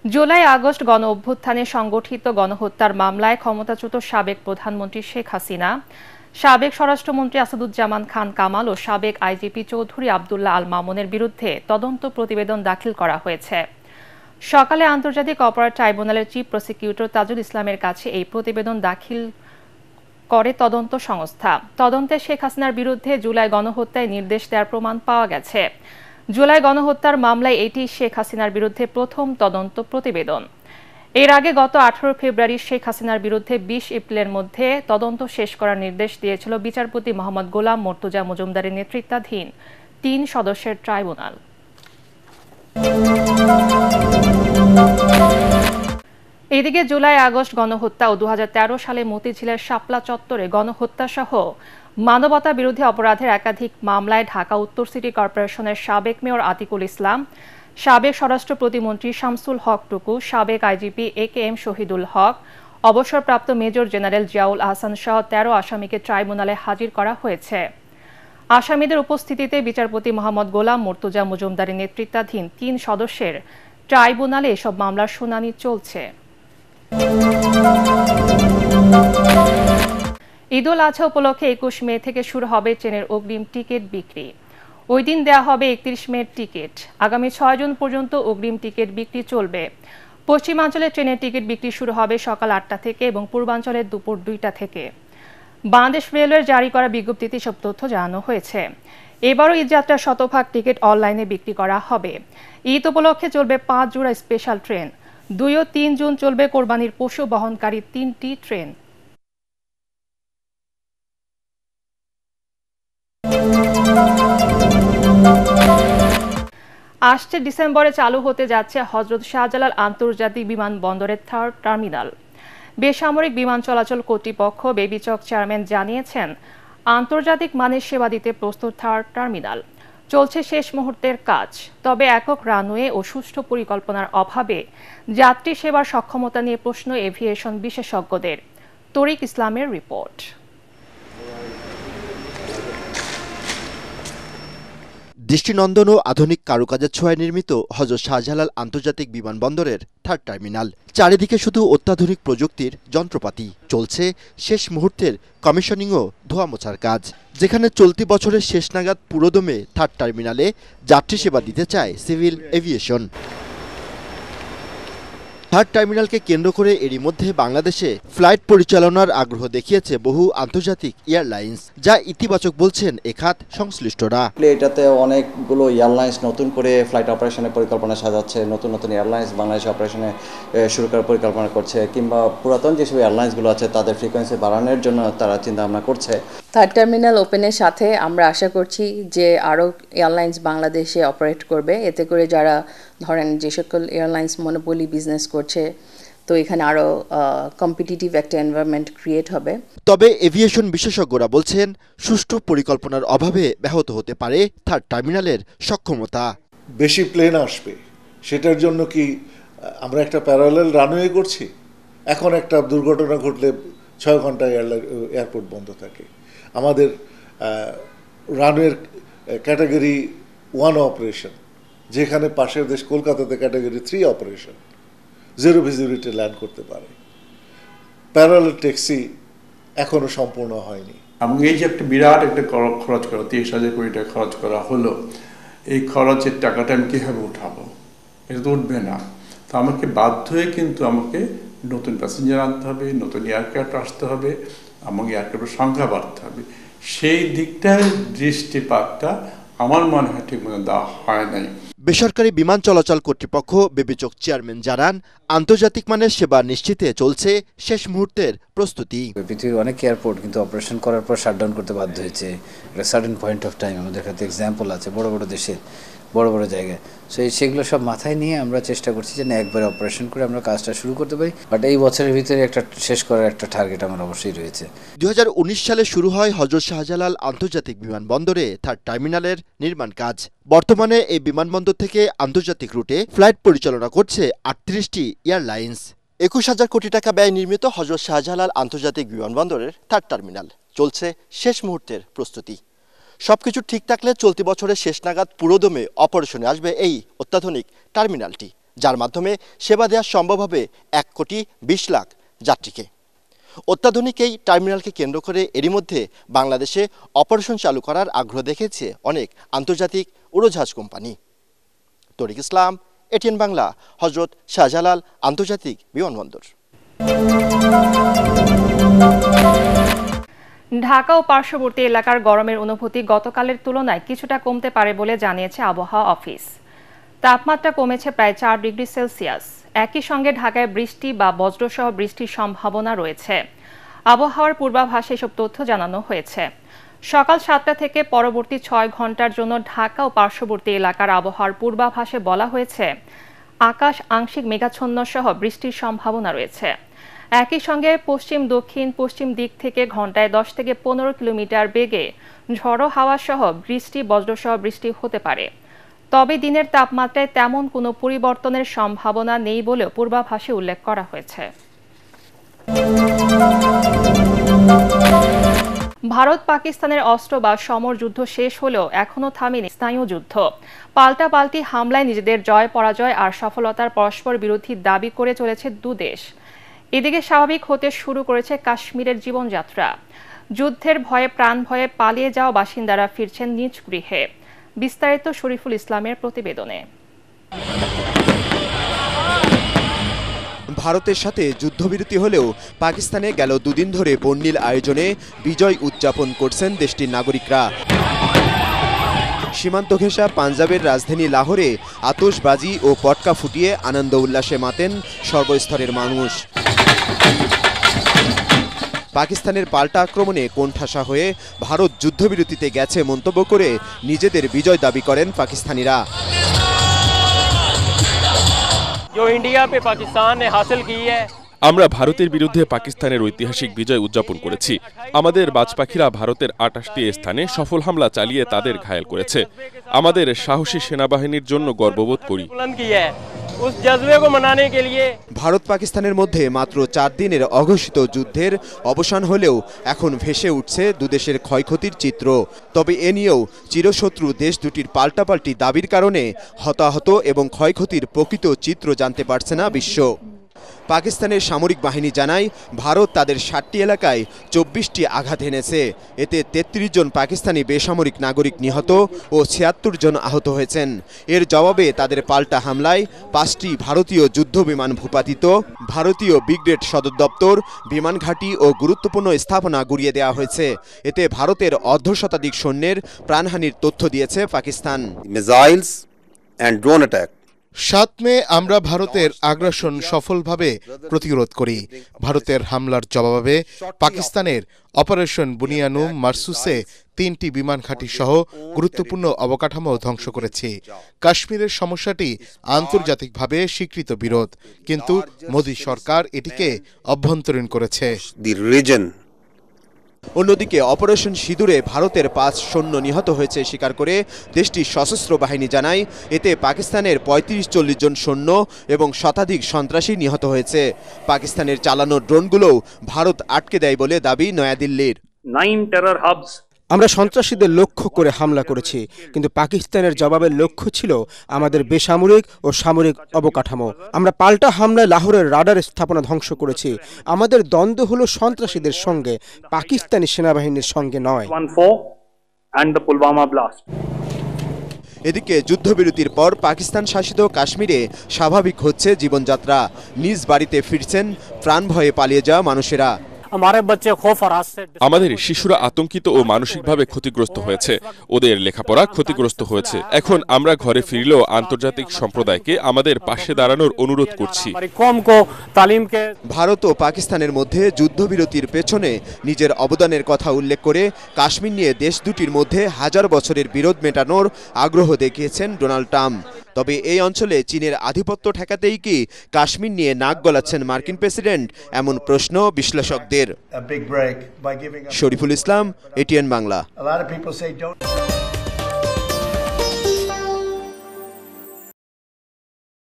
July August গণ অভ্যুত্থানে সংগঠিত গণহত্যার মামলায় ক্ষমতাচ্যুত সাবেক প্রধানমন্ত্রী শেখ হাসিনা, সাবেক স্বরাষ্ট্রমন্ত্রী আসাদুজ্জামান খান কামাল ও সাবেক আইজিপি চৌধুরী আবদুল্লাহ আল মামুনের বিরুদ্ধে তদন্ত প্রতিবেদন দাখিল করা হয়েছে। সকালে আন্তর্জাতিক অপরাধ ট্রাইব্যুনালের চিফ প্রসিকিউটর তাজুল ইসলামের কাছে এই প্রতিবেদন দাখিল করে তদন্ত সংস্থা। তদন্তে শেখ হাসিনার বিরুদ্ধে জুলাই গণহত্যায় নির্দেশ দেওয়ার প্রমাণ পাওয়া গেছে। জুলাই গণহত্যার মামলায় এটি শেখ হাসিনার বিরুদ্ধে প্রথম তদন্ত প্রতিবেদন। এর আগে গত 18 ফেব্রুয়ারি শেখ হাসিনার বিরুদ্ধে 20 এপ্রিলের মধ্যে তদন্ত শেষ করার নির্দেশ দিয়েছিল বিচারপতি মোহাম্মদ গোলাম মর্তুজা মজুমদারের নেতৃত্বাধীন 3 সদস্যের ট্রাইব্যুনাল। এদিকে জুলাই আগস্ট গণহত্যা ও 2013 সালে মতিঝিলের শাপলা চত্বরে গণহত্যা সহ মানবতা বিরোধী অপরাধের একাধিক মামলায় ঢাকা উত্তর সিটি কর্পোরেশনের সাবেক মেয়র আতিকুল ইসলাম, সাবেক স্বরাষ্ট্র প্রতিমন্ত্রী শামসুল হক টুকু, সাবেক আইজিপি AKM শহীদুল হক, অবসরপ্রাপ্ত মেজর জেনারেল জিয়াউল আহসান সহ 13 আসামিকে ট্রাইব্যুনালে হাজির করা হয়েছে। আসামিদের উপস্থিতিতে বিচারপতি মোহাম্মদ গোলাম মর্তুজা মজুমদারের নেতৃত্বাধীন 3 সদস্যের ট্রাইব্যুনালে এসব মামলার শুনানি চলছে। ঈদ উল আজহা উপলক্ষে 21 মে থেকে শুরু হবে ট্রেনের অগ্রিম টিকিট বিক্রি। ওই দিন দেওয়া হবে 31 মের টিকিট। আগামী 6 জুন পর্যন্ত অগ্রিম টিকিট বিক্রি চলবে। পশ্চিমাঞ্চলে ট্রেনের টিকিট বিক্রি শুরু হবে সকাল 8টা থেকে এবং পূর্বাঞ্চলে দুপুর 2টা থেকে। বাংলাদেশ রেলওয়ের জারি করা বিজ্ঞপ্তিতে সব তথ্য জানানো হয়েছে। এবারও ঈদযাত্রার শতভাগ টিকিট অনলাইনে বিক্রি করা হবে। ঈদ উপলক্ষে চলবে 5 জোড়া স্পেশাল ট্রেন। 2 ও 3 জুন চলবে কোরবানির পশু বহনকারী 3টি ট্রেন। আসছে ডিসেম্বরে চালু হতে যাচ্ছে হযরত শাহজালাল আন্তর্জাতিক বিমানবন্দরের 3rd টার্মিনাল। বেসামরিক বিমান চলাচল কর্তৃপক্ষ বেবিচক চেয়ারম্যান জানিয়েছেন, আন্তর্জাতিক মানের সেবা দিতে প্রস্তুত 3rd টার্মিনাল। চলছে শেষ মুহূর্তের কাজ। তবে একক রানওয়ে ও সুষ্ঠু পরিকল্পনার অভাবে যাত্রী সেবার সক্ষমতা নিয়ে প্রশ্ন এভিয়েশন বিশেষজ্ঞদের। তরিক ইসলামের রিপোর্ট। দৃষ্টিনন্দন ও আধুনিক কারুকাজের ছোঁয়ায় নির্মিত হযরত শাহজালাল আন্তর্জাতিক বিমানবন্দরের 3rd টার্মিনাল। চারিদিকে শুধু অত্যাধুনিক প্রযুক্তির যন্ত্রপাতি। চলছে শেষ মুহূর্তের কমিশনিং ও ধোয়া মোছার কাজ। যেখানে চলতি বছরের শেষ নাগাদ পুরোদমে 3rd টার্মিনালে যাত্রী সেবা দিতে চায় সিভিল এভিয়েশন। 3rd টার্মিনালকে কেন্দ্র করে এরই মধ্যে বাংলাদেশে ফ্লাইট পরিচালনার আগ্রহ দেখিয়েছে বহু আন্তর্জাতিক এয়ারলাইন্স, যা ইতিবাচক বলছেন এখাত সংশ্লিষ্টরা। এটাতে অনেকগুলো এয়ারলাইন্স নতুন করে ফ্লাইট অপারেশনের পরিকল্পনা সাজাচ্ছে, নতুন নতুন এয়ারলাইন্স বাংলাদেশে অপারেশনে শুরু করার পরিকল্পনা করছে, কিংবা পুরাতন যেসব এয়ারলাইন্সগুলো আছে তাদের ফ্রিকোয়েন্সি বাড়ানোর জন্য তারা চিন্তা ভাবনা করছে। 3rd টার্মিনাল ওপেনের সাথে আমরা আশা করছি যে আরও এয়ারলাইন্স বাংলাদেশে অপারেট করবে। এতে করে যারা ধরেন যে সকল এয়ারলাইন্স মনোপলি বিজনেস করছে, তো এখানে আরও কম্পিটিটিভ একটা এনভায়রনমেন্ট ক্রিয়েট হবে। তবে এভিয়েশন বিশেষজ্ঞরা বলছেন, সুষ্ঠু পরিকল্পনার অভাবে ব্যাহত হতে পারে 3rd টার্মিনালের সক্ষমতা। বেশি প্লেন আসবে, সেটার জন্য কি আমরা একটা প্যারালাল রানওয়ে করছি? এখন একটা দুর্ঘটনা ঘটলে 6 ঘন্টা এয়ারপোর্ট বন্ধ থাকে। আমাদের রানওয়ের ক্যাটাগরি 1 অপারেশন, যেখানে পাশের দেশ কলকাতাতে ক্যাটাগরি 3 অপারেশন, 0 ভিজিবিলিটি ল্যান্ড করতে পারে। প্যারালাল ট্যাক্সি এখনো সম্পূর্ণ হয়নি। এবং এই যে একটা বিরাট একটা খরচ করা, 30,000 কোটি টাকা খরচ করা হলো, এই খরচের টাকাটা আমি কীভাবে উঠাবো? এটা তো উঠবে না। তো আমাকে বাধ্য হয়ে কিন্তু আমাকে নতুন প্যাসেঞ্জার আনতে হবে, নতুন এয়ারক্রাফট আসতে হবে, এবং এয়ারক্রাফটের সংখ্যা বাড়তে হবে। সেই দিকটার দৃষ্টিপাতটা আমার মনে হয় ঠিক মতো দেওয়া হয় নাই। বেসরকারি বিমান চলাচল কর্তৃপক্ষ বেবিচক চেয়ারম্যান জানান, আন্তর্জাতিক মানের সেবা নিশ্চিতে চলছে শেষ মুহূর্তের প্রস্তুতি। পৃথিবীর অনেক এয়ারপোর্ট কিন্তু অপারেশন করার পর শাটডাউন করতে বাধ্য হয়েছে। একটা সার্টেন পয়েন্ট অফ টাইম আমাদের কাছে এক্সাম্পল আছে বড় বড় দেশে, বড় বড় জায়গায়। সেগুলো সব মাথায় নিয়ে আমরা চেষ্টা করছি যে একবারে অপারেশন করে আমরা কাজটা শুরু করতে পারি। বাট এই বছরের ভিতরে একটা শেষ করার একটা টার্গেট আমার অবশ্যই রয়েছে। 2019 সালে শুরু হয় হযরত শাহজালাল আন্তর্জাতিক বিমানবন্দরে 3rd টার্মিনালের নির্মাণ কাজ। বর্তমানে এই বিমানবন্দর থেকে আন্তর্জাতিক রুটে ফ্লাইট পরিচালনা করছে 38টি এয়ারলাইন্স। 21,000 কোটি টাকা ব্যয় নির্মিত হযরত শাহজালাল আন্তর্জাতিক বিমানবন্দরের 3rd টার্মিনাল। চলছে শেষ মুহূর্তের প্রস্তুতি। সবকিছু ঠিক থাকলে চলতি বছরের শেষ নাগাদ পুরোদমে অপারেশনে আসবে এই অত্যাধুনিক টার্মিনালটি, যার মাধ্যমে সেবা দেওয়া সম্ভব হবে 1,20,00,000 যাত্রীকে। অত্যাধুনিক এই টার্মিনালকে কেন্দ্র করে এরই মধ্যে বাংলাদেশে অপারেশন চালু করার আগ্রহ দেখিয়েছে অনেক আন্তর্জাতিক উড়োজাহাজ কোম্পানি। তরিক ইসলাম, এটিএন বাংলা, হযরত শাহজালাল আন্তর্জাতিক বিমানবন্দর। ঢাকা ও পার্শ্ববর্তী এলাকার গরমের অনুভূতি গতকালের তুলনায় কিছুটা কমতে পারে বলে জানিয়েছে আবহাওয়া অফিস। তাপমাত্রা কমেছে প্রায় 4 ডিগ্রি সেলসিয়াস। একই সঙ্গে ঢাকায় বৃষ্টি বা বজ্রসহ বৃষ্টির সম্ভাবনা রয়েছে। আবহাওয়ার পূর্বাভাসে এসব তথ্য জানানো হয়েছে। সকাল 7টা থেকে পরবর্তী 6 ঘন্টার জন্য ঢাকা ও পার্শ্ববর্তী এলাকার আবহাওয়ার পূর্বাভাসে বলা হয়েছে আকাশ আংশিক মেঘাচ্ছন্ন সহ বৃষ্টির সম্ভাবনা রয়েছে। একই সঙ্গে পশ্চিম দক্ষিণ পশ্চিম দিক থেকে ঘন্টায় 10 থেকে 15 কিলোমিটার বেগে ঝড়ো হাওয়া সহ বৃষ্টি বজ্রসহ বৃষ্টি হতে পারে। তবে দিনের তাপমাত্রায় তেমন কোনো পরিবর্তনের সম্ভাবনা নেই বলেও পূর্বাভাসে উল্লেখ করা হয়েছে। ভারত পাকিস্তানের অস্ত্র বা সমর যুদ্ধ শেষ হলেও এখনও থামেনি স্নায়ুযুদ্ধ। পাল্টাপাল্টি হামলায় নিজেদের জয় পরাজয় আর সফলতার পরস্পর বিরোধী দাবি করে চলেছে দুদেশ। এদিকে স্বাভাবিক হতে শুরু করেছে কাশ্মীরের জীবনযাত্রা। যুদ্ধের ভয়ে প্রাণ ভয়ে পালিয়ে যাওয়া বাসিন্দারা ফিরছেন নিজ গৃহে। বিস্তারিত শরীফুল ইসলামের প্রতিবেদনে। ভারতের সাথে যুদ্ধবিরতি হলেও পাকিস্তানে গেল দুদিন ধরে বর্ণিল আয়োজনে বিজয় উদযাপন করছেন দেশটির নাগরিকরা। সীমান্ত ঘেঁষা পাঞ্জাবের রাজধানী লাহোরে আতশবাজি ও পটকা ফুটিয়ে আনন্দ উল্লাসে মাতেন সর্বস্তরের মানুষ। পাকিস্তানের পাল্টা আক্রমণে কোণঠাসা হয়ে ভারত যুদ্ধবিরতিতে গেছে মন্তব্য করে নিজেদের বিজয় দাবি করেন পাকিস্তানিরা। আমরা ভারতের বিরুদ্ধে পাকিস্তানের ঐতিহাসিক বিজয় উদযাপন করেছি। আমাদের বাজপাখিরা ভারতের 28টি স্থানে সফল হামলা চালিয়ে তাদের ঘায়েল করেছে। আমাদের সাহসী সেনাবাহিনীর জন্য গর্ববোধ করি। ভারত পাকিস্তানের মধ্যে মাত্র 4 দিনের অঘোষিত যুদ্ধের অবসান হলেও এখন ভেসে উঠছে দুদেশের ক্ষয়ক্ষতির চিত্র। তবে এ নিয়েও চিরশত্রু দেশ দুটির পাল্টাপাল্টি দাবির কারণে হতাহত এবং ক্ষয়ক্ষতির প্রকৃত চিত্র জানতে পারছে না বিশ্ব। পাকিস্তানের সামরিক বাহিনী জানায় ভারত তাদের 60টি এলাকায় 24টি আঘাত এনেছে। এতে 33 জন পাকিস্তানি বেসামরিক নাগরিক নিহত ও 76 জন আহত হয়েছেন। এর জবাবে তাদের পাল্টা হামলায় 5টি ভারতীয় যুদ্ধ বিমান ভূপাতিত, ভারতীয় ব্রিগেড সদর দপ্তর, বিমান ঘাঁটি ও গুরুত্বপূর্ণ স্থাপনা গুড়িয়ে দেওয়া হয়েছে। এতে ভারতের অর্ধশতাধিক সৈন্যের প্রাণহানির তথ্য দিয়েছে Pakistan. Missiles and drone attack 7 May আমরা ভারতের আগ্রাসন সফলভাবে প্রতিরোধ করি। ভারতের হামলার জবাবে পাকিস্তানের অপারেশন বুনিয়ানুম মারসুসে 3টি বিমান ঘাঁটি সহ গুরুত্বপূর্ণ অবকাঠামো ধ্বংস করেছি। কাশ্মীরের সমস্যাটি আন্তর্জাতিকভাবে স্বীকৃত বিরোধ, কিন্তু মোদী সরকার এটিকে অভ্যন্তরীণ করেছে। অন্যদিকে অপারেশন সিঁদুরে ভারতের 5 সৈন্য নিহত হয়েছে স্বীকার করে দেশটির সশস্ত্র বাহিনী জানায় এতে পাকিস্তানের 35-40 জন সৈন্য এবং শতাধিক সন্ত্রাসী নিহত হয়েছে। পাকিস্তানের চালানো ড্রোনগুলোও ভারত আটকে দেয় বলে দাবি নয়াদিল্লির। 9 টেরর হাবস আমরা সন্ত্রাসীদের লক্ষ্য করে হামলা করেছি, কিন্তু পাকিস্তানের জবাবের লক্ষ্য ছিল আমাদের বেসামরিক ও সামরিক অবকাঠামো। আমরা পাল্টা হামলায় লাহোরের রাডার স্থাপনা ধ্বংস করেছি। আমাদের দ্বন্দ্ব হলো সন্ত্রাসীদের সঙ্গে, পাকিস্তানি সেনাবাহিনীর সঙ্গে নয়। এদিকে যুদ্ধবিরতির পর পাকিস্তান শাসিত কাশ্মীরে স্বাভাবিক হচ্ছে জীবনযাত্রা। নিজ বাড়িতে ফিরছেন প্রাণ ভয়ে পালিয়ে যাওয়া মানুষেরা। আমাদের শিশুরা আতঙ্কিত ও মানসিকভাবে ক্ষতিগ্রস্ত হয়েছে। ওদের লেখাপড়া ক্ষতিগ্রস্ত হয়েছে। এখন আমরা ঘরে ফিরলেও আন্তর্জাতিক সম্প্রদায়কে আমাদের পাশে দাঁড়ানোর অনুরোধ করছি। ভারত ও পাকিস্তানের মধ্যে যুদ্ধবিরতির পেছনে নিজের অবদানের কথা উল্লেখ করে কাশ্মীর নিয়ে দেশ দুটির মধ্যে 1000 বছরের বিরোধ মেটানোর আগ্রহ দেখিয়েছেন ডোনাল্ড ট্রাম্প। তবে এই অঞ্চলে চীনের আধিপত্য ঠেকাতেই কি কাশ্মীর নিয়ে নাক গলাচ্ছেন মার্কিন প্রেসিডেন্ট, এমন প্রশ্ন বিশ্লেষকদের। শরীফুল ইসলাম, এটিএন বাংলা।